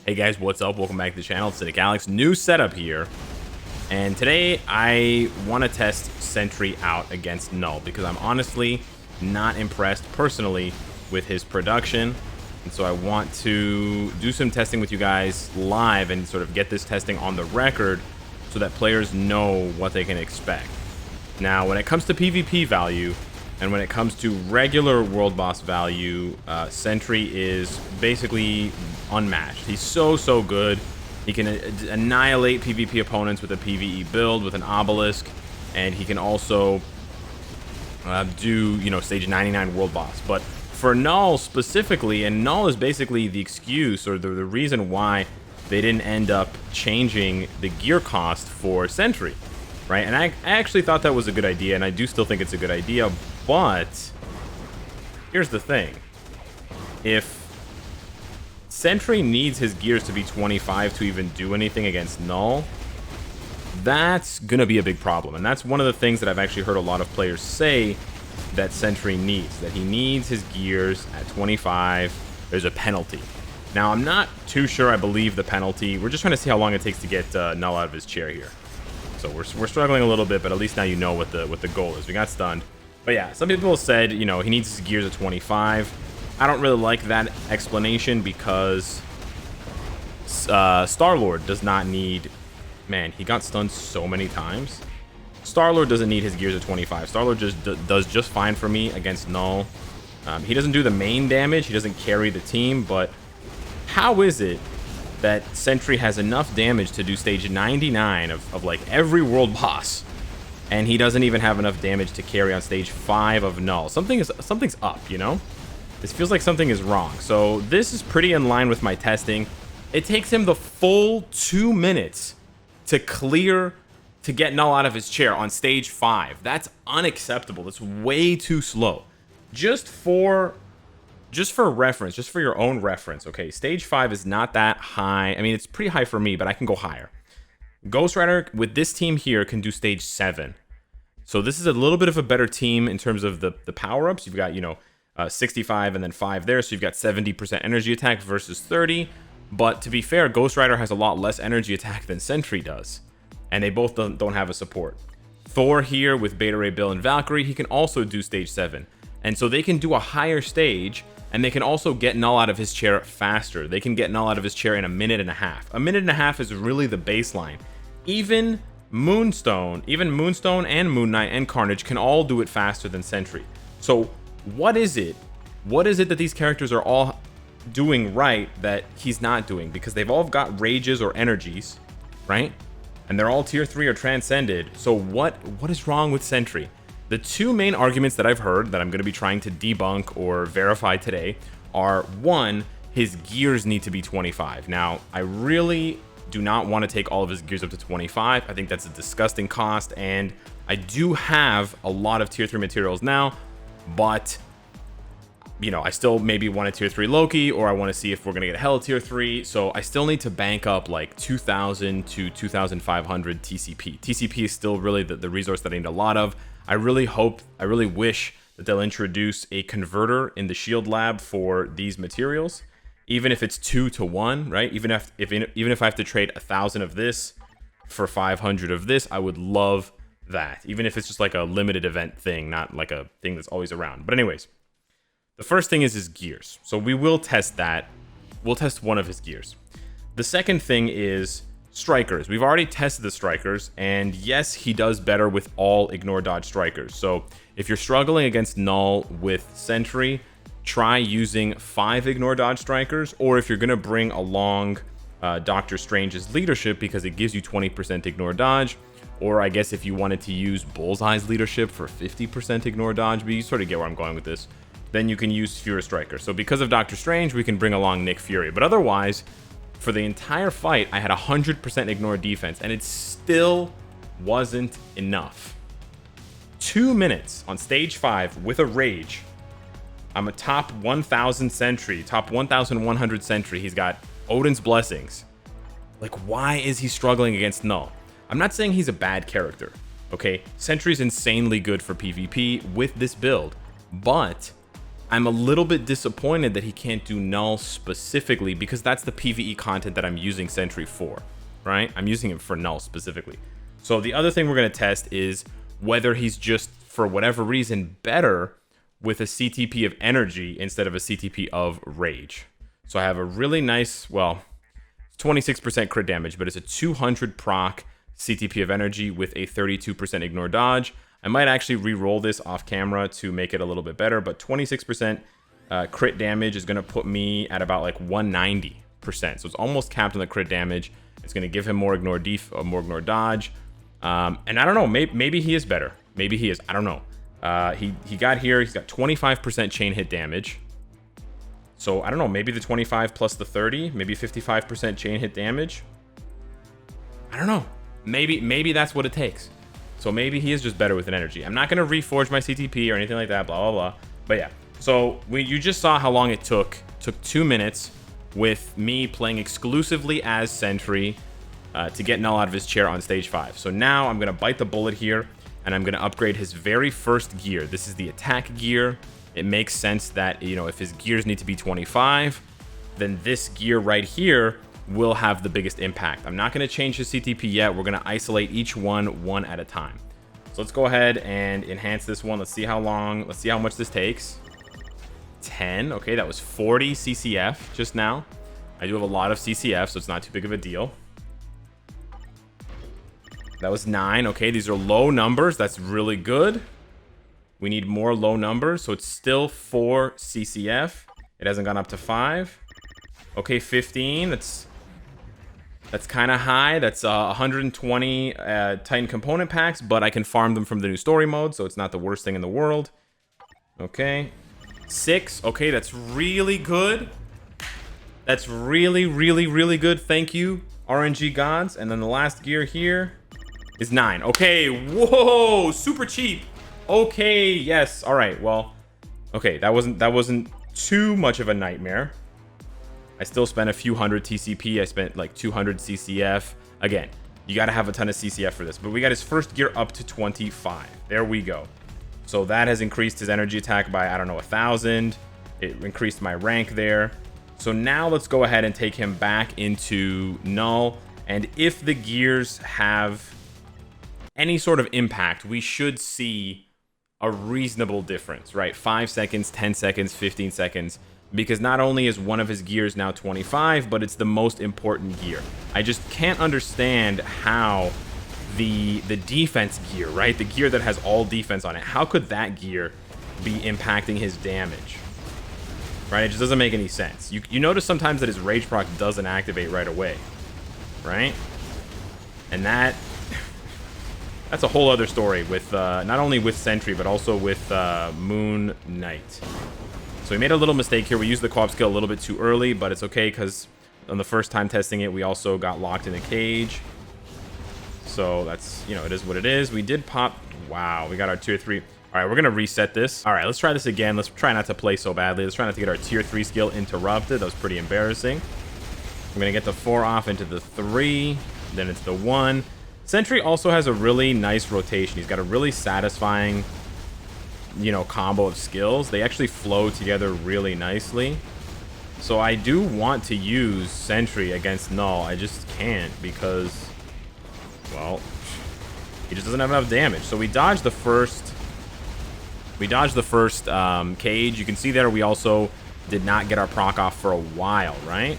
Hey guys, what's up? Welcome back to the channel. It's Cynicalex. New setup here. And today I want to test Sentry out against Null because I'm honestly not impressed personally with his production. And so I want to do some testing with you guys live and sort of get this testing on the record so that players know what they can expect. Now, when it comes to PvP value and when it comes to regular world boss value, Sentry is basically unmatched. He's so good. He can annihilate PvP opponents with a PvE build with an obelisk, and he can also do, stage 99 world boss. But for Null specifically, and Null is basically the excuse or the reason why they didn't end up changing the gear cost for Sentry, right? And I actually thought that was a good idea, and I do still think it's a good idea, but here's the thing. If Sentry needs his gears to be 25 to even do anything against Null, that's gonna be a big problem. And that's one of the things that I've actually heard a lot of players say that Sentry needs, that he needs his gears at 25. There's a penalty. Now, I'm not too sure I believe the penalty. We're just trying to see how long it takes to get Null out of his chair here. So we're struggling a little bit, but at least now you know what the goal is. We got stunned. But yeah, some people said, he needs his gears at 25. I don't really like that explanation because Star-Lord does not need... Man, he got stunned so many times. Star-Lord doesn't need his gears at 25. Star-Lord just does just fine for me against Null. He doesn't do the main damage. He doesn't carry the team, but how is it that Sentry has enough damage to do stage 99 of like every world boss, and he doesn't even have enough damage to carry on stage 5 of Null? Something's up, This feels like something is wrong. So this is pretty in line with my testing. It takes him the full 2 minutes to get Null out of his chair on stage 5. That's unacceptable. That's way too slow. Just for reference, just for your own reference, okay, stage 5 is not that high. I mean, it's pretty high for me, but I can go higher. Ghost Rider with this team here can do stage 7. So this is a little bit of a better team in terms of the power-ups. You've got, 65 and then 5 there, so you've got 70% energy attack versus 30. But to be fair, Ghost Rider has a lot less energy attack than Sentry does, and they both don't have a support. Thor here with Beta Ray Bill and Valkyrie, he can also do stage 7. And so they can do a higher stage, and they can also get Null out of his chair faster. They can get Null out of his chair in a minute and a half. A minute and a half is really the baseline. Even Moonstone and Moon Knight and Carnage can all do it faster than Sentry. So what is it that these characters are all doing right that he's not doing? Because they've all got rages or energies, right? And they're all tier 3 or transcended. So what is wrong with Sentry? The two main arguments that I've heard that I'm going to be trying to debunk or verify today are, one, his gears need to be 25. Now, I really do not want to take all of his gears up to 25. I think that's a disgusting cost, and I do have a lot of tier 3 materials now, but I still maybe want a tier 3 Loki, or I want to see if we're going to get a Hell tier 3. So I still need to bank up like 2,000 to 2,500 TCP. TCP is still really the resource that I need a lot of. I really wish that they'll introduce a converter in the shield lab for these materials, even if it's 2 to 1, right? Even if I have to trade 1,000 of this for 500 of this, I would love that. Even if it's just like a limited event thing, not like a thing that's always around. But anyways, the first thing is his gears. So we will test that. We'll test one of his gears. The second thing is strikers. We've already tested the strikers, and yes, he does better with all ignore dodge strikers. So if you're struggling against Null with Sentry, try using 5 ignore dodge strikers, or if you're going to bring along Doctor Strange's leadership because it gives you 20% ignore dodge, or I guess if you wanted to use Bullseye's leadership for 50% ignore dodge, but you sort of get where I'm going with this, then you can use Fury Striker. So because of Doctor Strange, we can bring along Nick Fury. But otherwise, for the entire fight, I had 100% ignore defense, and it still wasn't enough. 2 minutes on stage 5 with a rage. I'm a top 1,000 Sentry, top 1,100 Sentry. He's got Odin's Blessings. Like, why is he struggling against Null? I'm not saying he's a bad character, okay? Sentry's insanely good for PvP with this build, but I'm a little bit disappointed that he can't do null specifically, because that's the PvE content that I'm using Sentry for, right? I'm using it for null specifically. So the other thing we're going to test is whether he's just, for whatever reason, better with a CTP of energy instead of a CTP of rage. So I have a really nice, well, 26% crit damage, but it's a 200 proc CTP of energy with a 32% ignore dodge. I might actually re-roll this off camera to make it a little bit better, but 26% crit damage is going to put me at about like 190%. So it's almost capped on the crit damage. It's going to give him more ignore dodge. And I don't know, maybe he is better. Maybe he is. I don't know. He got here. He's got 25% chain hit damage. So I don't know, maybe the 25 plus the 30, maybe 55% chain hit damage. I don't know. Maybe that's what it takes. So maybe he is just better with an energy. I'm not going to reforge my CTP or anything like that, blah, blah, blah. But yeah, so you just saw how long it took. It took 2 minutes with me playing exclusively as Sentry to get Null out of his chair on stage 5. So now I'm going to bite the bullet here, and I'm going to upgrade his very first gear. This is the attack gear. It makes sense that, you know, if his gears need to be 25, then this gear right here will have the biggest impact. I'm not going to change his CTP yet. We're going to isolate each one at a time. So let's go ahead and enhance this one. Let's see how long, let's see how much this takes. 10. Okay, that was 40 CCF just now. I do have a lot of CCF, so it's not too big of a deal. That was 9. Okay, these are low numbers. That's really good. We need more low numbers, so it's still 4 CCF. It hasn't gone up to 5. Okay, 15. That's kind of high. That's 120 Titan component packs, but I can farm them from the new story mode, so it's not the worst thing in the world. Okay. 6. Okay, that's really good. That's really, really, really good. Thank you, RNG gods. And then the last gear here is 9. Okay, whoa, super cheap. Okay, yes. All right, well, okay, that wasn't too much of a nightmare. I still spent a few hundred TCP. I spent like 200 CCF. Again, you got to have a ton of CCF for this. But we got his first gear up to 25. There we go. So that has increased his energy attack by, I don't know, 1,000. It increased my rank there. So now let's go ahead and take him back into Null. And if the gears have any sort of impact, we should see a reasonable difference, right? 5 seconds, 10 seconds, 15 seconds. Because not only is one of his gears now 25, but it's the most important gear. I just can't understand how the defense gear, right? The gear that has all defense on it, how could that gear be impacting his damage? Right? It just doesn't make any sense. You notice sometimes that his rage proc doesn't activate right away, right? And that's a whole other story with not only with Sentry, but also with Moon Knight. So we made a little mistake here. We used the co-op skill a little bit too early, but it's okay because on the first time testing it, we also got locked in a cage. So that's, you know, it is what it is. We did pop. Wow, we got our tier 3. All right, we're going to reset this. All right, let's try this again. Let's try not to play so badly. Let's try not to get our tier 3 skill interrupted. That was pretty embarrassing. We're going to get the 4 off into the 3. Then it's the 1. Sentry also has a really nice rotation. He's got a really satisfying, you know, combo of skills. They actually flow together really nicely. So I do want to use Sentry against Null. I just can't because, well, he just doesn't have enough damage. So we dodged the first. We dodged the first cage. You can see there we also did not get our proc off for a while, right?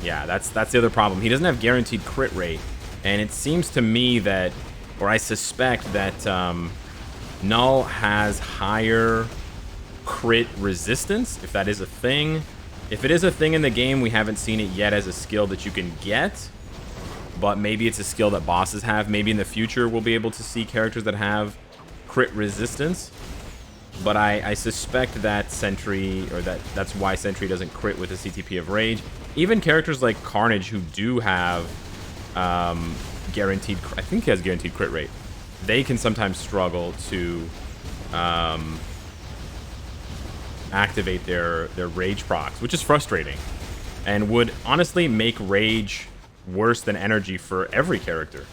Yeah, that's the other problem. He doesn't have guaranteed crit rate, and it seems to me that, or I suspect that Null has higher crit resistance, if that is a thing. If it is a thing in the game, we haven't seen it yet as a skill that you can get, but maybe it's a skill that bosses have. Maybe in the future we'll be able to see characters that have crit resistance, but I suspect that Sentry, or that's why Sentry doesn't crit with a CTP of Rage. Even characters like Carnage, who do have guaranteed, I think he has guaranteed crit rate, they can sometimes struggle to activate their rage procs, which is frustrating, and would honestly make rage worse than energy for every character,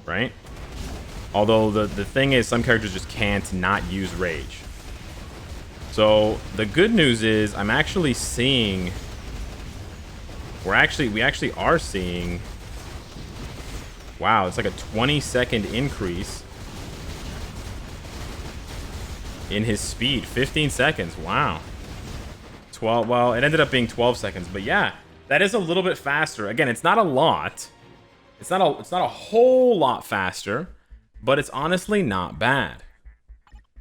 right? Although the thing is, some characters just can't not use rage. So the good news is I'm actually seeing, we actually are seeing, wow, it's like a 20-second increase in his speed. 15 seconds. Wow. 12, well, it ended up being 12 seconds, but yeah, that is a little bit faster. Again, it's not a lot. It's not a whole lot faster, but it's honestly not bad.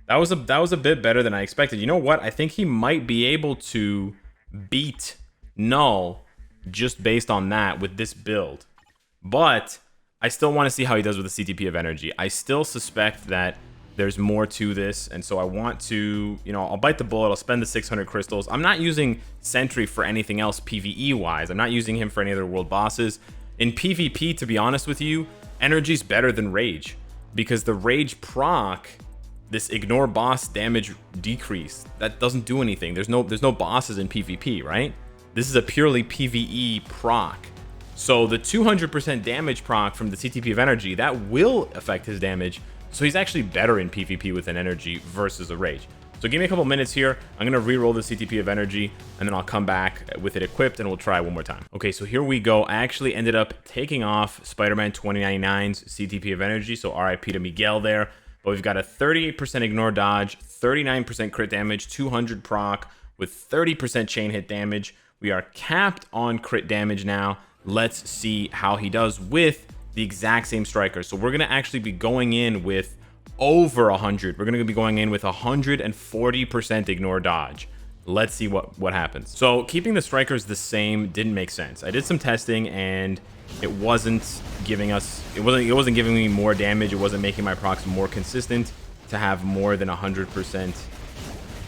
That was a bit better than I expected. You know what? I think he might be able to beat Null just based on that with this build. But I still want to see how he does with the CTP of energy. I still suspect that there's more to this, and so I want to, you know, I'll bite the bullet. I'll spend the 600 crystals. I'm not using Sentry for anything else PvE-wise. I'm not using him for any other world bosses. In PvP, to be honest with you, energy's better than Rage, because the Rage proc, this ignore boss damage decrease, that doesn't do anything. There's no bosses in PvP, right? This is a purely PvE proc. So the 200% damage proc from the CTP of energy, that will affect his damage. So he's actually better in PvP with an energy versus a Rage. So give me a couple minutes here. I'm going to re-roll the CTP of energy, and then I'll come back with it equipped, and we'll try one more time. Okay, so here we go. I actually ended up taking off Spider-Man 2099's CTP of energy, so RIP to Miguel there. But we've got a 38% ignore dodge, 39% crit damage, 200 proc with 30% chain hit damage. We are capped on crit damage now. Let's see how he does with the exact same striker. So we're going to actually be going in with over 100. We're going to be going in with 140% ignore dodge. Let's see what happens. So keeping the strikers the same didn't make sense. I did some testing and it wasn't giving me more damage. It wasn't making my procs more consistent to have more than 100%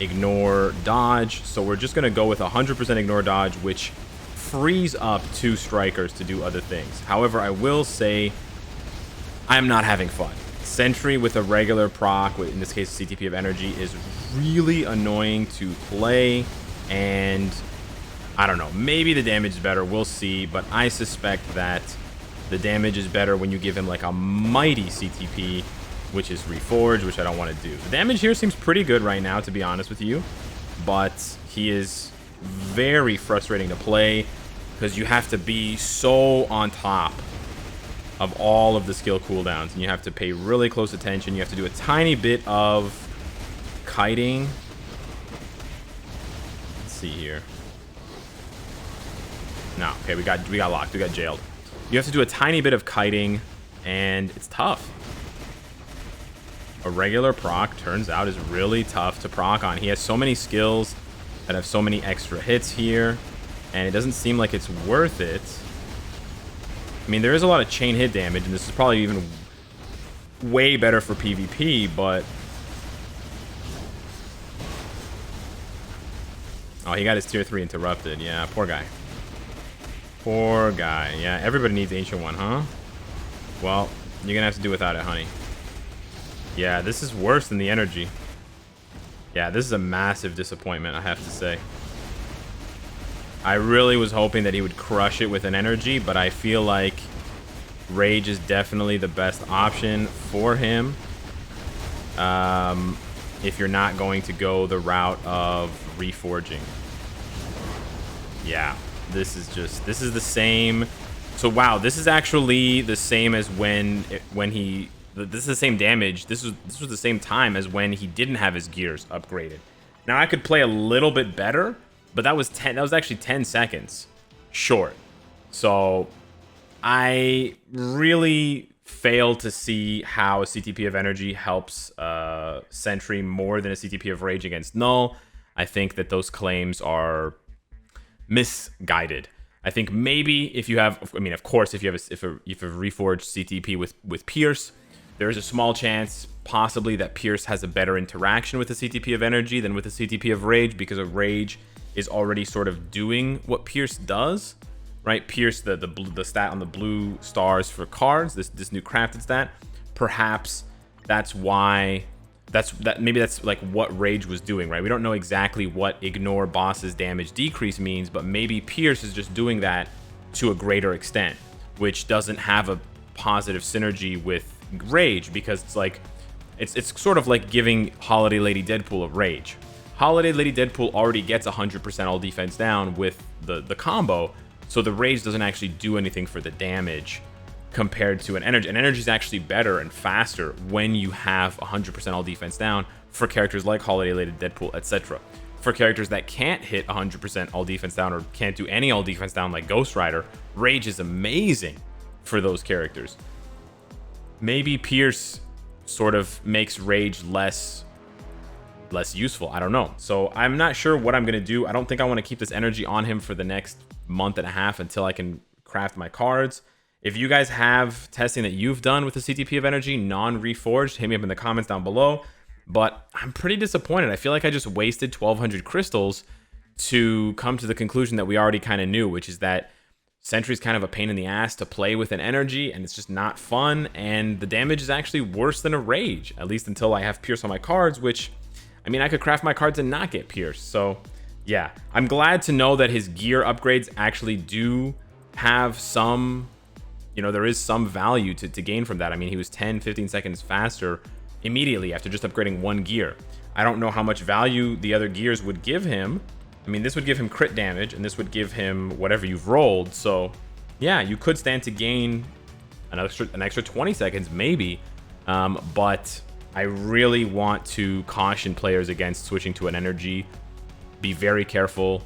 ignore dodge. So we're just going to go with 100% ignore dodge, which frees up 2 strikers to do other things. However, I will say I'm not having fun. Sentry with a regular proc, in this case CTP of energy, is really annoying to play, and I don't know, maybe the damage is better, we'll see, but I suspect that the damage is better when you give him like a mighty CTP, which is Reforge, which I don't want to do. The damage here seems pretty good right now, to be honest with you, but he is very frustrating to play because you have to be so on top of all of the skill cooldowns, and you have to pay really close attention. You have to do a tiny bit of kiting. Let's see here. No, okay, we got locked. We got jailed. You have to do a tiny bit of kiting, and it's tough. A regular proc turns out is really tough to proc on. He has so many skills that have so many extra hits here, and it doesn't seem like it's worth it. I mean, there is a lot of chain hit damage, and this is probably even way better for PvP, but... Oh, he got his tier 3 interrupted. Yeah, poor guy. Poor guy. Yeah, everybody needs Ancient One, huh? Well, you're gonna have to do without it, honey. Yeah, this is worse than the energy. Yeah, this is a massive disappointment, I have to say. I really was hoping that he would crush it with an energy, but I feel like Rage is definitely the best option for him. If you're not going to go the route of reforging. Yeah, this is the same. So wow, this is actually the same as when this is the same damage. This was the same time as when he didn't have his gears upgraded. Now I could play a little bit better, but that was actually 10 seconds short. So I really failed to see how a CTP of energy helps Sentry more than a CTP of Rage against Null. I think that those claims are misguided. I think maybe if you have, I mean, of course, if you have a reforged CTP with Pierce, there is a small chance possibly that Pierce has a better interaction with the CTP of energy than with the CTP of Rage, because of Rage is already sort of doing what Pierce does, right? Pierce, the stat on the blue stars for cards, this new crafted stat. Perhaps that's why maybe that's like what Rage was doing, right? We don't know exactly what ignore bosses damage decrease means, but maybe Pierce is just doing that to a greater extent, which doesn't have a positive synergy with Rage, because it's like it's sort of like giving Holiday Lady Deadpool a Rage. Holiday Lady Deadpool already gets 100% all defense down with the combo, so the rage doesn't actually do anything for the damage compared to an energy. An energy is actually better and faster when you have 100% all defense down for characters like Holiday Lady Deadpool, etc. For characters that can't hit 100% all defense down or can't do any all defense down like Ghost Rider, rage is amazing for those characters. Maybe Pierce sort of makes rage less useful. I don't know. So I'm not sure what I'm going to do. I don't think I want to keep this energy on him for the next month and a half until I can craft my cards. If you guys have testing that you've done with the CTP of energy, non-reforged, hit me up in the comments down below. But I'm pretty disappointed. I feel like I just wasted 1,200 crystals to come to the conclusion that we already kind of knew, which is that Sentry's kind of a pain in the ass to play with an energy, and it's just not fun, and the damage is actually worse than a rage, at least until I have Pierce on my cards, which, I mean, I could craft my cards and not get Pierce. So yeah, I'm glad to know that his gear upgrades actually do have some, you know, there is some value to gain from that. I mean, he was 10-15 seconds faster immediately after just upgrading one gear. I don't know how much value the other gears would give him. I mean, this would give him crit damage, and this would give him whatever you've rolled. So yeah, you could stand to gain an extra 20 seconds maybe, but I really want to caution players against switching to an energy. Be very careful.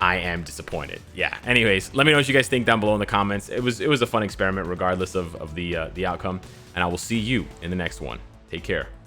I am disappointed. Yeah. Anyways, let me know what you guys think down below in the comments. It was a fun experiment regardless of the outcome, and I will see you in the next one. Take care.